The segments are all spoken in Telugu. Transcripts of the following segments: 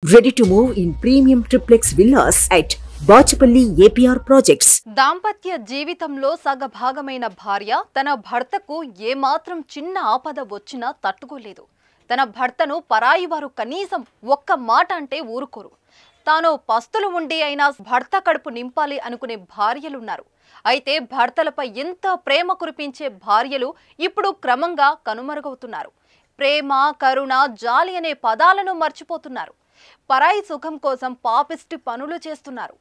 Ready to move in premium triplex villas at Bachapalli APR Projects. దాంపత్య జీవితంలో సగభాగమైన భార్య తన భర్తకు ఏమాత్రం చిన్న ఆపద వచ్చినా తట్టుకోలేదు. తన భర్తను పరాయి వారు కనీసం ఒక్క మాట అంటే ఊరుకోరు. తాను పస్తులు ఉండి అయినా భర్త కడుపు నింపాలి అనుకునే భార్యలున్నారు. అయితే భర్తలపై ఎంత ప్రేమ కురిపించే భార్యలు ఇప్పుడు క్రమంగా కనుమరుగవుతున్నారు. ప్రేమ, కరుణ, జాలి అనే పదాలను మర్చిపోతున్నారు. పరాయి సుఖం కోసం పాపిష్టి పనులు చేస్తున్నారు.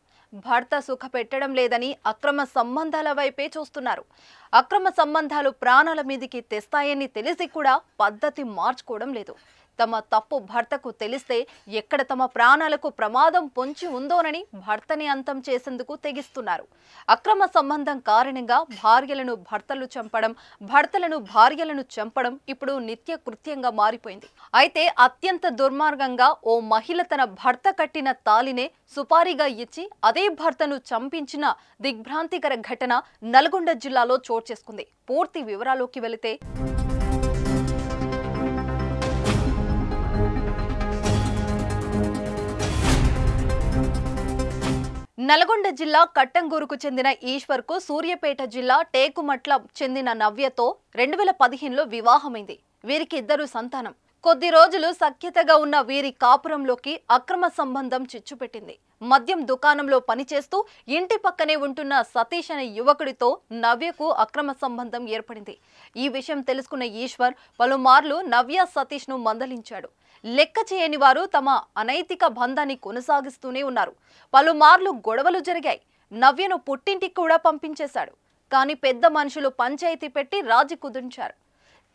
భర్త సుఖ పెట్టడం లేదని అక్రమ సంబంధాల వైపే చూస్తున్నారు. అక్రమ సంబంధాలు ప్రాణాల మీదకి తెస్తాయని తెలిసి కూడా పద్ధతి మార్చుకోవడం లేదు. తమ తప్పు భర్తకు తెలిస్తే ఎక్కడ తమ ప్రాణాలకు ప్రమాదం పొంచి ఉందోనని భర్తని అంతం చేసేందుకు తెగిస్తున్నారు. అక్రమ సంబంధం కారణంగా భార్యలను భర్తలు చంపడం, భర్తలను భార్యలను చంపడం ఇప్పుడు నిత్య కృత్యంగా మారిపోయింది. అయితే అత్యంత దుర్మార్గంగా ఓ మహిళ తన భర్త కట్టిన తాలినే సుపారీగా ఇచ్చి అదే భర్తను చంపించిన దిగ్భ్రాంతికర ఘటన నల్గొండ జిల్లాలో చోటు చేసుకుంది. పూర్తి వివరాల్లోకి వెళితే నల్గొండ జిల్లా కట్టంగూరుకు చెందిన ఈశ్వర్కు సూర్యాపేట జిల్లా టేకుమట్ల చెందిన నవ్యతో 2015లో వివాహమైంది. వీరికి 2 సంతానం. కొద్ది రోజులు సఖ్యతగా ఉన్న వీరి కాపురంలోకి అక్రమ సంబంధం చిచ్చుపెట్టింది. మద్యం దుకాణంలో పనిచేస్తూ ఇంటి పక్కనే ఉంటున్న సతీష్ అనే యువకుడితో నవ్యకు అక్రమ సంబంధం ఏర్పడింది. ఈ విషయం తెలుసుకున్న ఈశ్వర్ పలుమార్లు నవ్య సతీష్ ను మందలించాడు. లెక్క చేయని వారు తమ అనైతిక బంధాన్ని కొనసాగిస్తూనే ఉన్నారు. పలుమార్లు గొడవలు జరిగాయి. నవ్యను పుట్టింటికి కూడా పంపించేశాడు. కానీ పెద్ద మనుషులు పంచాయతీ పెట్టి రాజీ కుదించారు.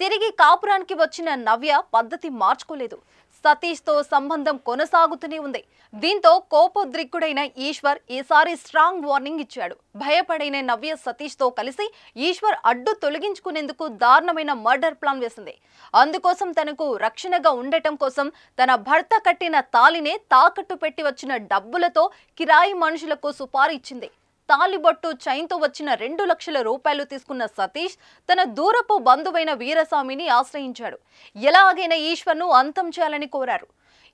తిరిగి కాపురానికి వచ్చిన నవ్య పద్ధతి మార్చుకోలేదు. సతీష్తో సంబంధం కొనసాగుతూనే ఉంది. దీంతో కోపోద్రిక్తుడైన ఈశ్వర్ ఈసారి స్ట్రాంగ్ వార్నింగ్ ఇచ్చాడు. భయపడిన నవ్య సతీష్తో కలిసి ఈశ్వర్ అడ్డు తొలగించుకునేందుకు దారుణమైన మర్డర్ ప్లాన్ వేసింది. అందుకోసం తనకు రక్షణగా ఉండటం కోసం తన భర్త కట్టిన తాలినే తాకట్టు పెట్టి వచ్చిన డబ్బులతో కిరాయి మనుషులకు సుపారీ ఇచ్చింది. తాలిబొట్టు చైన్తో వచ్చిన 2 లక్షల రూపాయలు తీసుకున్న సతీష్ తన దూరపు బంధువైన వీరస్వామిని ఆశ్రయించాడు. ఎలాగైనా ఈశ్వర్ను అంతం చేయాలని కోరారు.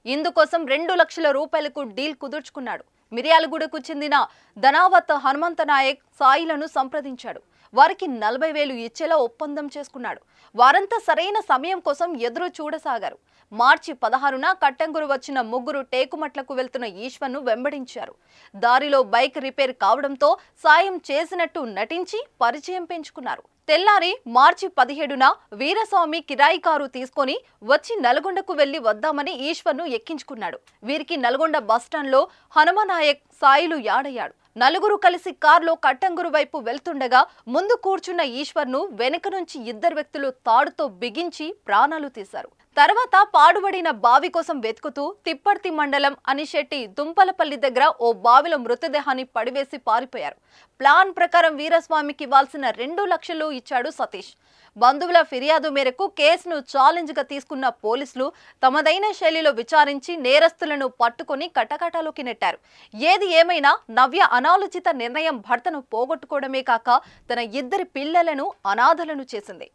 ఇందుకోసం 2 లక్షల రూపాయలకు డీల్ కుదుర్చుకున్నాడు. మిర్యాలగూడకు చెందిన ధనావత్ హనుమంత నాయక్ సాయిలను సంప్రదించాడు. వారికి 40,000 ఇచ్చేలా ఒప్పందం చేసుకున్నాడు. వారంతా సరైన సమయం కోసం ఎదురు చూడసాగారు. మార్చి 16న కట్టంగూరు వచ్చిన ముగ్గురు టేకుమట్లకు వెళ్తున్న ఈశ్వర్ను వెంబడించారు. దారిలో బైక్ రిపేర్ కావడంతో సాయం చేసినట్టు నటించి పరిచయం పెంచుకున్నారు. తెల్లారి మార్చి 17న వీరస్వామి కిరాయి కారు తీసుకొని వచ్చి నల్గొండకు వెళ్లి వద్దామని ఈశ్వర్ను ఎక్కించుకున్నాడు. వీరికి నల్గొండ బస్టాండ్లో హనుమనాయక్ సాయిలు యాడయ్యాడు. నలుగురు కలిసి కారులో కట్టంగూరు వైపు వెళ్తుండగా ముందు కూర్చున్న ఈశ్వర్ను వెనుక నుంచి 2 వ్యక్తులు తాడుతో బిగించి ప్రాణాలు తీశారు. తర్వాత పాడుబడిన బావి కోసం వెతుకుతూ తిప్పర్తి మండలం అనిశెట్టి దుంపలపల్లి దగ్గర ఓ బావిలో మృతదేహాన్ని పడివేసి పారిపోయారు. ప్లాన్ ప్రకారం వీరస్వామికి ఇవ్వాల్సిన 2 లక్షలు ఇచ్చాడు సతీష్. బంధువుల ఫిర్యాదు మేరకు కేసును ఛాలెంజ్గా తీసుకున్న పోలీసులు తమదైన శైలిలో విచారించి నేరస్తులను పట్టుకుని కటకటాలోకి నెట్టారు. ఏది ఏమైనా నవ్య అనాలోచిత నిర్ణయం భర్తను పోగొట్టుకోవడమే కాక తన 2 పిల్లలను అనాథలను చేసింది.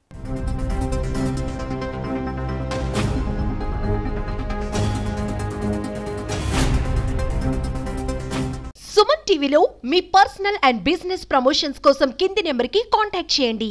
సుమన్ టీవీలో మీ పర్సనల్ అండ్ బిజినెస్ ప్రమోషన్స్ కోసం కింది నెంబర్కి కాంటాక్ట్ చేయండి.